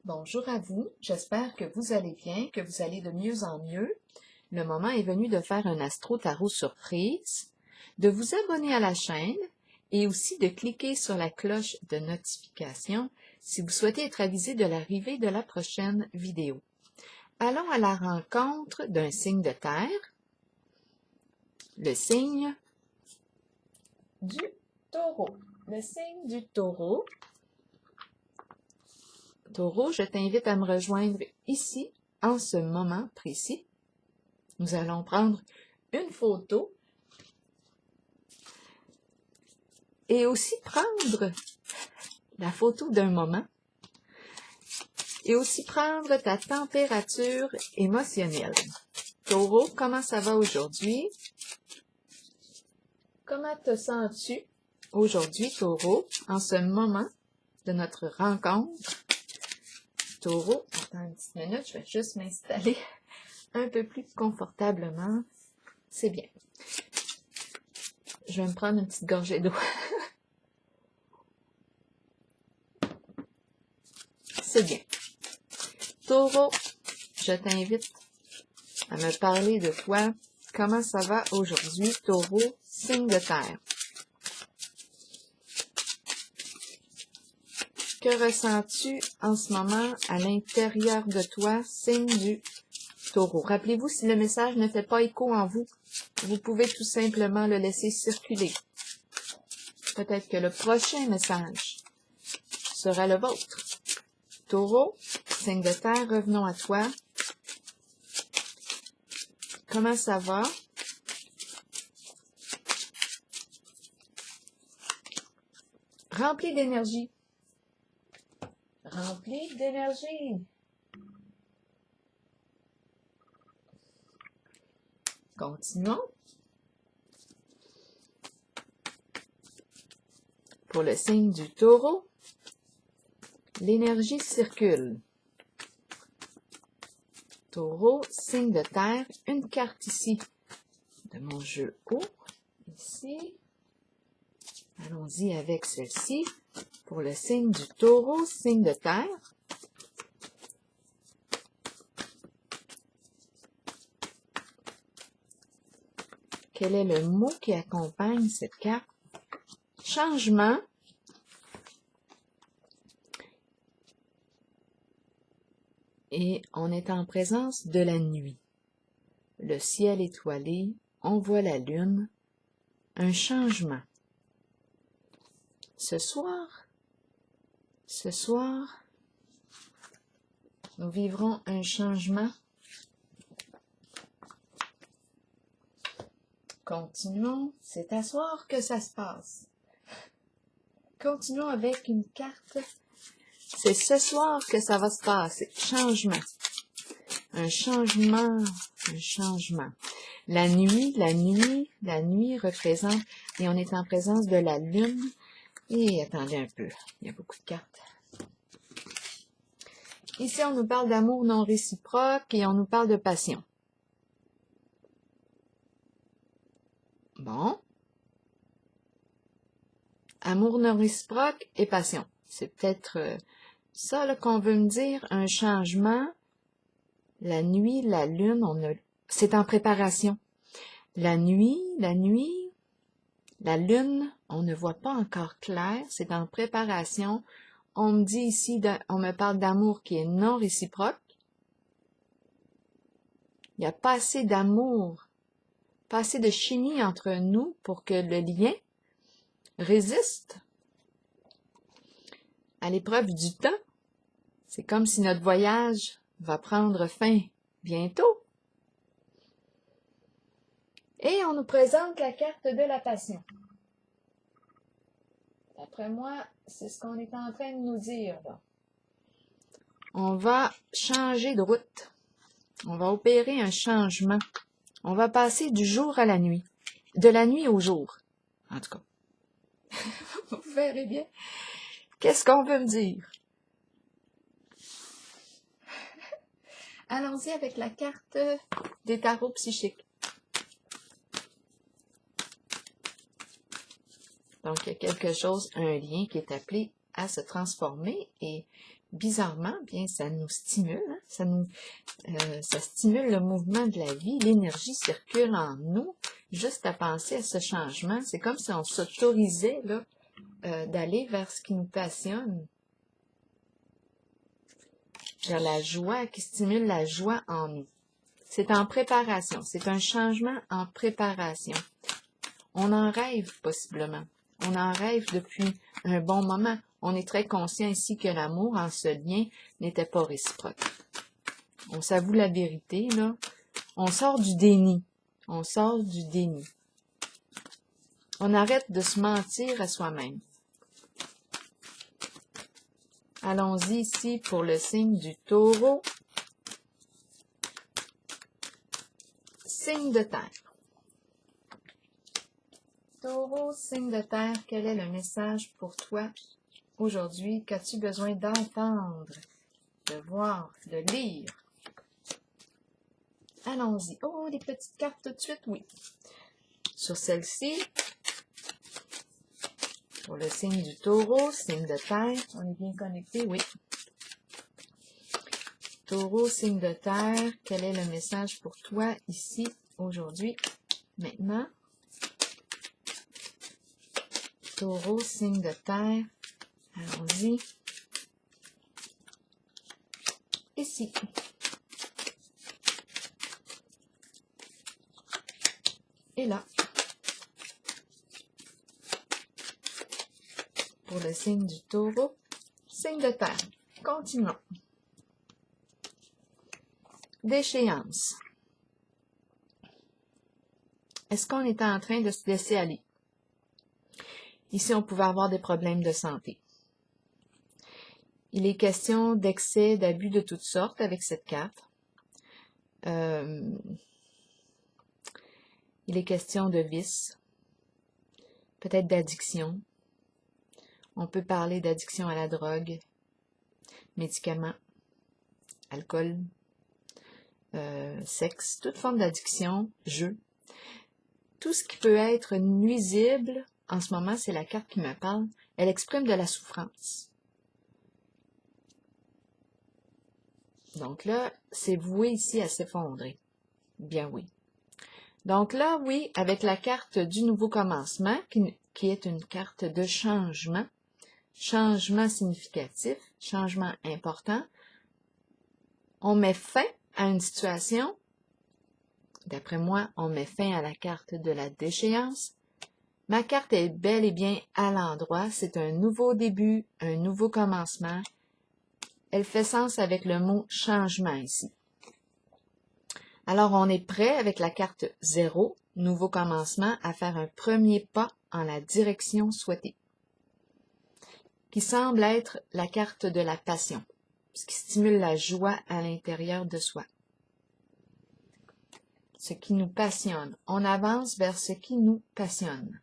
Bonjour à vous, j'espère que vous allez bien, que vous allez de mieux en mieux. Le moment est venu de faire un Astro Tarot surprise, de vous abonner à la chaîne et aussi de cliquer sur la cloche de notification si vous souhaitez être avisé de l'arrivée de la prochaine vidéo. Allons à la rencontre d'un signe de terre, le signe du Taureau. Le signe du Taureau. Taureau, je t'invite à me rejoindre ici, en ce moment précis. Nous allons prendre une photo et aussi prendre la photo d'un moment et aussi prendre ta température émotionnelle. Taureau, comment ça va aujourd'hui? Comment te sens-tu aujourd'hui, Taureau, en ce moment de notre rencontre? Taureau, attends une petite minute, je vais juste m'installer un peu plus confortablement. C'est bien. Je vais me prendre une petite gorgée d'eau. C'est bien. Taureau, je t'invite à me parler de toi. Comment ça va aujourd'hui, Taureau, signe de terre? Que ressens-tu en ce moment à l'intérieur de toi, signe du Taureau? Rappelez-vous, si le message ne fait pas écho en vous, vous pouvez tout simplement le laisser circuler. Peut-être que le prochain message sera le vôtre. Taureau, signe de terre, revenons à toi. Comment ça va? Rempli d'énergie. Rempli d'énergie. Continuons. Pour le signe du Taureau, l'énergie circule. Taureau, signe de terre, une carte ici de mon jeu haut. Ici. Allons-y avec celle-ci. Pour le signe du Taureau, signe de terre. Quel est le mot qui accompagne cette carte? Changement. Et on est en présence de la nuit. Le ciel étoilé, on voit la lune. Un changement. Ce soir, nous vivrons un changement. Continuons, c'est à soir que ça se passe. Continuons avec une carte. C'est ce soir que ça va se passer. Changement. Un changement, un changement. La nuit représente, et on est en présence de la lune. Et attendez un peu, il y a beaucoup de cartes. Ici, on nous parle d'amour non réciproque et on nous parle de passion. Bon. Amour non réciproque et passion. C'est peut-être ça qu'on veut me dire, un changement. La nuit, la lune, c'est en préparation. La nuit, la lune, on ne voit pas encore clair, c'est en préparation. On me dit ici, on me parle d'amour qui est non réciproque. Il n'y a pas assez d'amour, pas assez de chimie entre nous pour que le lien résiste à l'épreuve du temps. C'est comme si notre voyage va prendre fin bientôt. Et on nous présente la carte de la passion. D'après moi, c'est ce qu'on est en train de nous dire, là. On va changer de route. On va opérer un changement. On va passer du jour à la nuit. De la nuit au jour. En tout cas. Vous verrez bien. Qu'est-ce qu'on veut me dire? Allons-y avec la carte des tarots psychiques. Donc, il y a quelque chose, un lien qui est appelé à se transformer et bizarrement, bien, ça nous stimule, hein, ça stimule le mouvement de la vie, l'énergie circule en nous, juste à penser à ce changement. C'est comme si on s'autorisait là d'aller vers ce qui nous passionne, vers la joie, qui stimule la joie en nous. C'est en préparation, c'est un changement en préparation. On en rêve possiblement, on en rêve depuis un bon moment. On est très conscient ici que l'amour en ce lien n'était pas réciproque. On s'avoue la vérité, là. On sort du déni. On sort du déni. On arrête de se mentir à soi-même. Allons-y ici pour le signe du Taureau. Signe de terre. Taureau, signe de terre, quel est le message pour toi aujourd'hui? Qu'as-tu besoin d'entendre, de voir, de lire? Allons-y. Oh, les petites cartes tout de suite, oui. Sur celle-ci, pour le signe du Taureau, signe de terre, on est bien connecté, oui. Taureau, signe de terre, quel est le message pour toi ici, aujourd'hui, maintenant? Taureau, signe de terre, allons-y. Ici. Et là. Pour le signe du Taureau, signe de terre. Continuons. Déchéance. Est-ce qu'on est en train de se laisser aller? Ici, on pouvait avoir des problèmes de santé. Il est question d'excès, d'abus de toutes sortes avec cette carte. Il est question de vice, peut-être d'addiction. On peut parler d'addiction à la drogue, médicaments, alcool, sexe, toute forme d'addiction, jeu. Tout ce qui peut être nuisible, en ce moment, c'est la carte qui me parle, elle exprime de la souffrance. Donc là, c'est voué ici à s'effondrer. Bien oui. Donc là, oui, avec la carte du nouveau commencement, qui est une carte de changement, changement significatif, changement important, on met fin à une situation. D'après moi, on met fin à la carte de la déchéance. Ma carte est bel et bien à l'endroit. C'est un nouveau début, un nouveau commencement. Elle fait sens avec le mot changement ici. Alors, on est prêt avec la carte 0, nouveau commencement, à faire un premier pas en la direction souhaitée, qui semble être la carte de la passion, ce qui stimule la joie à l'intérieur de soi. Ce qui nous passionne. On avance vers ce qui nous passionne.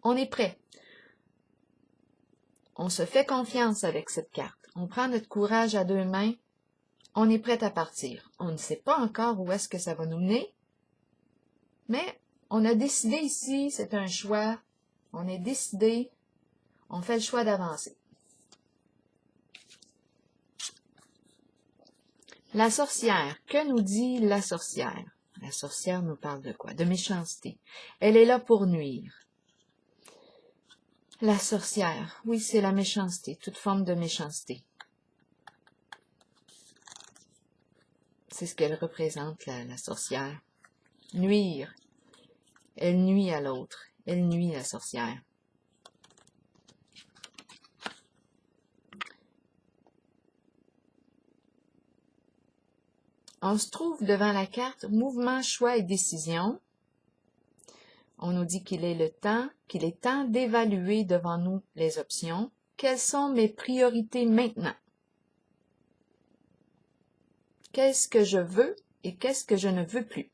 On est prêt. On se fait confiance avec cette carte. On prend notre courage à deux mains. On est prêt à partir. On ne sait pas encore où est-ce que ça va nous mener, mais on a décidé ici, c'est un choix. On est décidé, on fait le choix d'avancer. La sorcière, que nous dit la sorcière? La sorcière nous parle de quoi? De méchanceté. Elle est là pour nuire. La sorcière, oui, c'est la méchanceté, toute forme de méchanceté. C'est ce qu'elle représente, la sorcière. Nuire. Elle nuit à l'autre. Elle nuit, la sorcière. On se trouve devant la carte mouvement, choix et décision. On nous dit qu'il est temps d'évaluer devant nous les options. Quelles sont mes priorités maintenant? Qu'est-ce que je veux et qu'est-ce que je ne veux plus?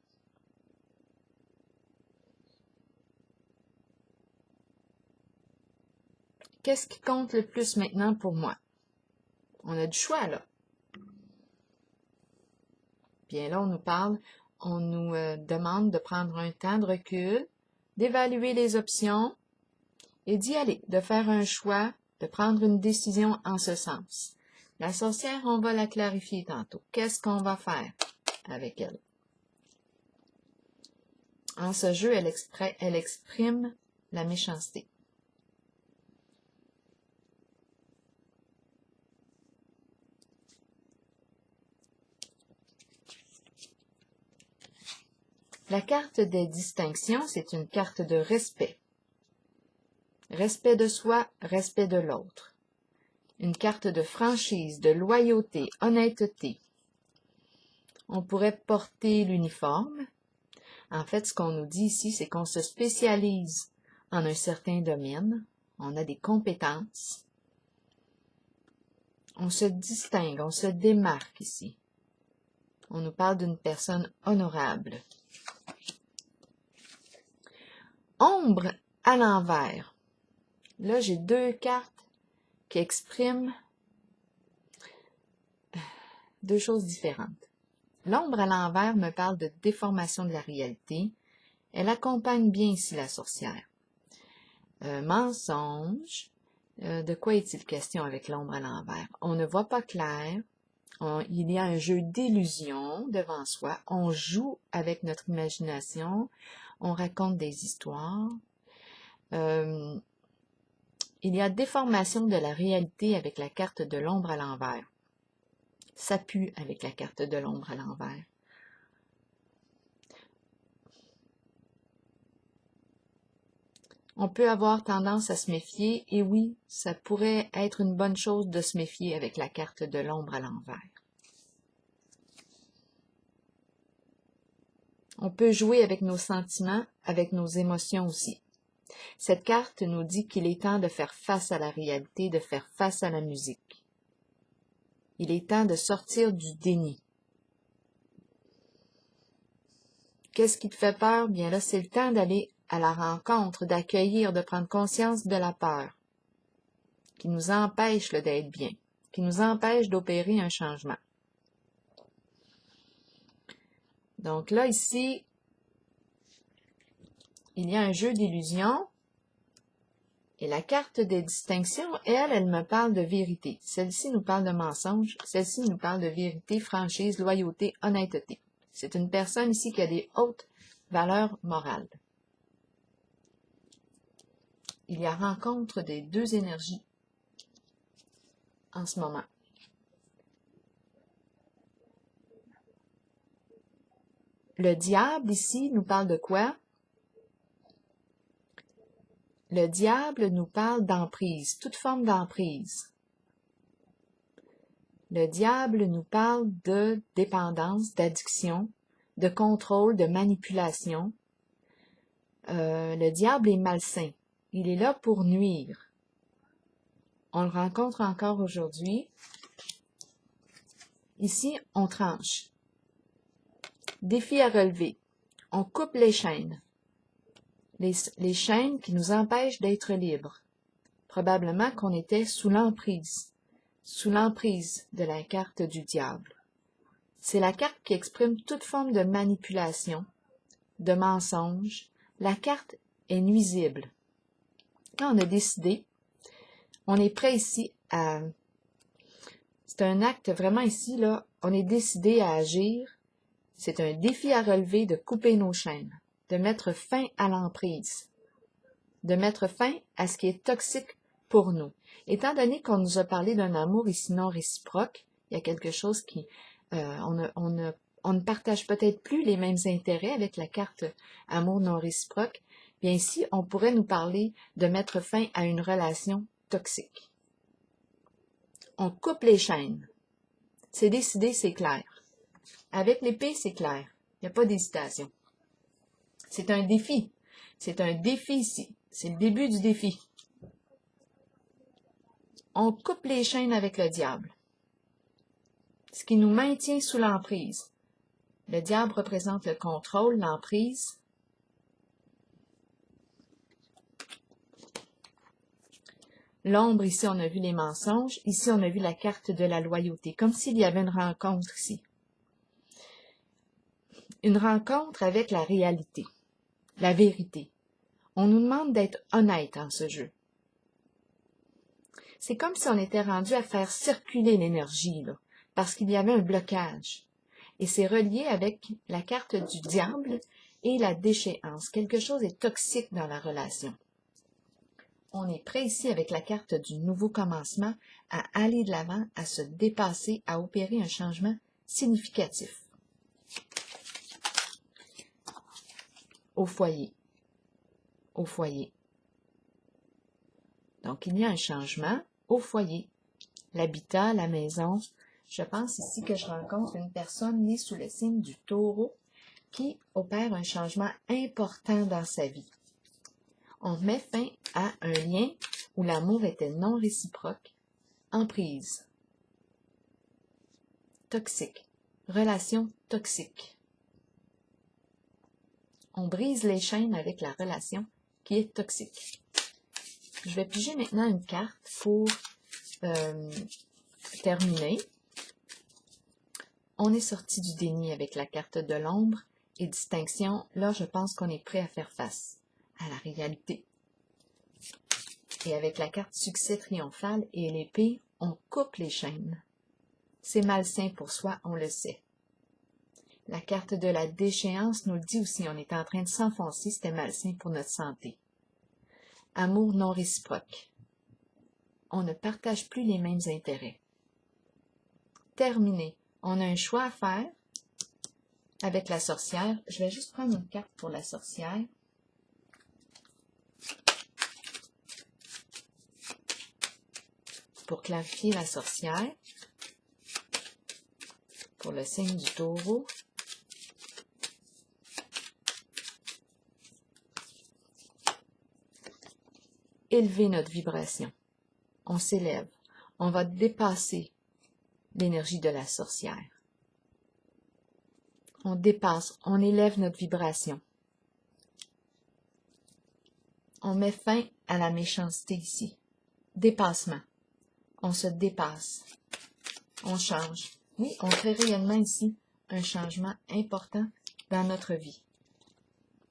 Qu'est-ce qui compte le plus maintenant pour moi? On a du choix, là. Bien là, on nous demande de prendre un temps de recul, d'évaluer les options et d'y aller, de faire un choix, de prendre une décision en ce sens. La sorcière, on va la clarifier tantôt. Qu'est-ce qu'on va faire avec elle? En ce jeu, elle exprime la méchanceté. La carte des distinctions, c'est une carte de respect. Respect de soi, respect de l'autre. Une carte de franchise, de loyauté, honnêteté. On pourrait porter l'uniforme. En fait, ce qu'on nous dit ici, c'est qu'on se spécialise en un certain domaine. On a des compétences. On se distingue, on se démarque ici. On nous parle d'une personne honorable. Ombre à l'envers. Là, j'ai deux cartes qui expriment deux choses différentes. L'ombre à l'envers me parle de déformation de la réalité. Elle accompagne bien ici la sorcière. Mensonge. De quoi est-il question avec l'ombre à l'envers? On ne voit pas clair. Il y a un jeu d'illusion devant soi. On joue avec notre imagination. On raconte des histoires. Il y a déformation de la réalité avec la carte de l'ombre à l'envers. Ça pue avec la carte de l'ombre à l'envers. On peut avoir tendance à se méfier, et oui, ça pourrait être une bonne chose de se méfier avec la carte de l'ombre à l'envers. On peut jouer avec nos sentiments, avec nos émotions aussi. Cette carte nous dit qu'il est temps de faire face à la réalité, de faire face à la musique. Il est temps de sortir du déni. Qu'est-ce qui te fait peur? Bien là, c'est le temps d'aller à la rencontre, d'accueillir, de prendre conscience de la peur qui nous empêche d'être bien, qui nous empêche d'opérer un changement. Donc là, ici, il y a un jeu d'illusions et la carte des distinctions, elle me parle de vérité. Celle-ci nous parle de mensonge, celle-ci nous parle de vérité, franchise, loyauté, honnêteté. C'est une personne ici qui a des hautes valeurs morales. Il y a rencontre des deux énergies en ce moment. Le diable ici nous parle de quoi? Le diable nous parle d'emprise, toute forme d'emprise. Le diable nous parle de dépendance, d'addiction, de contrôle, de manipulation. Le diable est malsain. Il est là pour nuire. On le rencontre encore aujourd'hui. Ici, on tranche. Défi à relever. On coupe les chaînes. Les chaînes qui nous empêchent d'être libres. Probablement qu'on était sous l'emprise de la carte du diable. C'est la carte qui exprime toute forme de manipulation, de mensonge. La carte est nuisible. Là, on a décidé, on est prêt ici à... C'est un acte vraiment ici, là, on est décidé à agir. C'est un défi à relever de couper nos chaînes, de mettre fin à l'emprise, de mettre fin à ce qui est toxique pour nous. Étant donné qu'on nous a parlé d'un amour ici non réciproque, il y a quelque chose qui... on ne partage peut-être plus les mêmes intérêts avec la carte amour non réciproque. Bien ici, on pourrait nous parler de mettre fin à une relation toxique. On coupe les chaînes. C'est décidé, c'est clair. Avec l'épée, c'est clair. Il n'y a pas d'hésitation. C'est un défi. C'est un défi ici. C'est le début du défi. On coupe les chaînes avec le diable. Ce qui nous maintient sous l'emprise. Le diable représente le contrôle, l'emprise. L'ombre, ici, on a vu les mensonges. Ici, on a vu la carte de la loyauté, comme s'il y avait une rencontre ici. Une rencontre avec la réalité, la vérité. On nous demande d'être honnête en ce jeu. C'est comme si on était rendu à faire circuler l'énergie, là, parce qu'il y avait un blocage. Et c'est relié avec la carte du diable et la déchéance. Quelque chose est toxique dans la relation. On est prêt ici avec la carte du nouveau commencement à aller de l'avant, à se dépasser, à opérer un changement significatif. Au foyer. Au foyer. Donc, il y a un changement au foyer. L'habitat, la maison. Je pense ici que je rencontre une personne née sous le signe du Taureau qui opère un changement important dans sa vie. On met fin à un lien où l'amour était non réciproque, emprise, toxique, relation toxique. On brise les chaînes avec la relation qui est toxique. Je vais piger maintenant une carte pour terminer. On est sorti du déni avec la carte de l'ombre et distinction. Là, je pense qu'on est prêt à faire face à la réalité. Et avec la carte succès triomphal et l'épée, on coupe les chaînes. C'est malsain pour soi, on le sait. La carte de la déchéance nous le dit aussi, on est en train de s'enfoncer, c'était malsain pour notre santé. Amour non réciproque. On ne partage plus les mêmes intérêts. Terminé. On a un choix à faire avec la sorcière. Je vais juste prendre une carte pour la sorcière. Pour clarifier la sorcière. Pour le signe du Taureau. Élever notre vibration. On s'élève. On va dépasser l'énergie de la sorcière. On dépasse, on élève notre vibration. On met fin à la méchanceté ici. Dépassement. On se dépasse. On change. Oui, on fait réellement ici un changement important dans notre vie.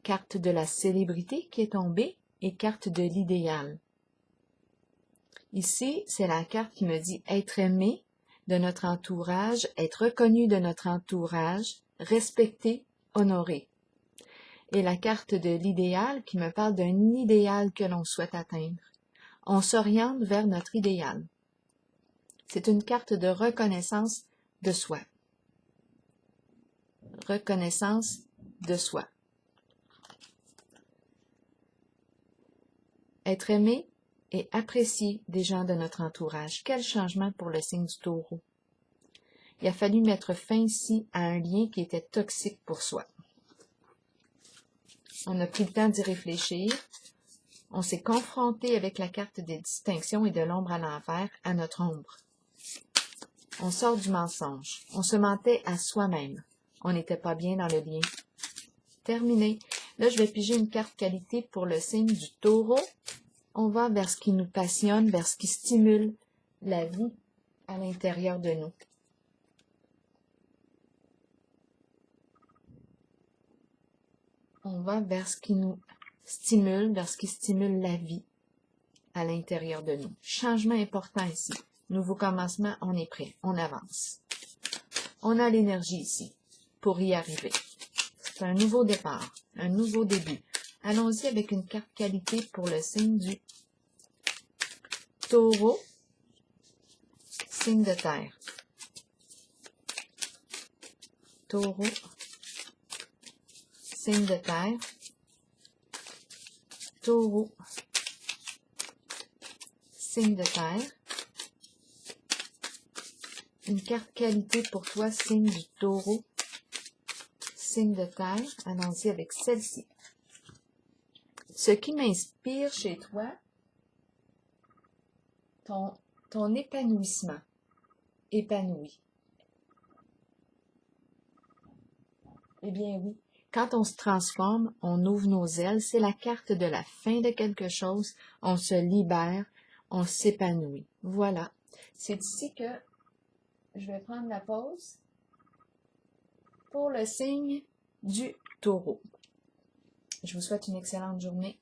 Carte de la célébrité qui est tombée et carte de l'idéal. Ici, c'est la carte qui me dit être aimé de notre entourage, être reconnu de notre entourage, respecté, honoré. Et la carte de l'idéal qui me parle d'un idéal que l'on souhaite atteindre. On s'oriente vers notre idéal. C'est une carte de reconnaissance de soi. Reconnaissance de soi. Être aimé et apprécié des gens de notre entourage. Quel changement pour le signe du Taureau. Il a fallu mettre fin ici à un lien qui était toxique pour soi. On a pris le temps d'y réfléchir. On s'est confronté avec la carte des distinctions et de l'ombre à l'envers à notre ombre. On sort du mensonge. On se mentait à soi-même. On n'était pas bien dans le lien. Terminé. Là, je vais piger une carte qualité pour le signe du Taureau. On va vers ce qui nous passionne, vers ce qui stimule la vie à l'intérieur de nous. On va vers ce qui nous stimule, vers ce qui stimule la vie à l'intérieur de nous. Changement important ici. Nouveau commencement, on est prêt, on avance. On a l'énergie ici pour y arriver. C'est un nouveau départ, un nouveau début. Allons-y avec une carte qualité pour le signe du Taureau, signe de terre. Taureau, signe de terre. Taureau, signe de terre. Une carte qualité pour toi, signe du Taureau, signe de terre. Allons-y avec celle-ci. Ce qui m'inspire chez toi, ton épanouissement. Épanoui. Eh bien oui, quand on se transforme, on ouvre nos ailes. C'est la carte de la fin de quelque chose. On se libère, on s'épanouit. Voilà. C'est ici que je vais prendre la pause pour le signe du Taureau. Je vous souhaite une excellente journée.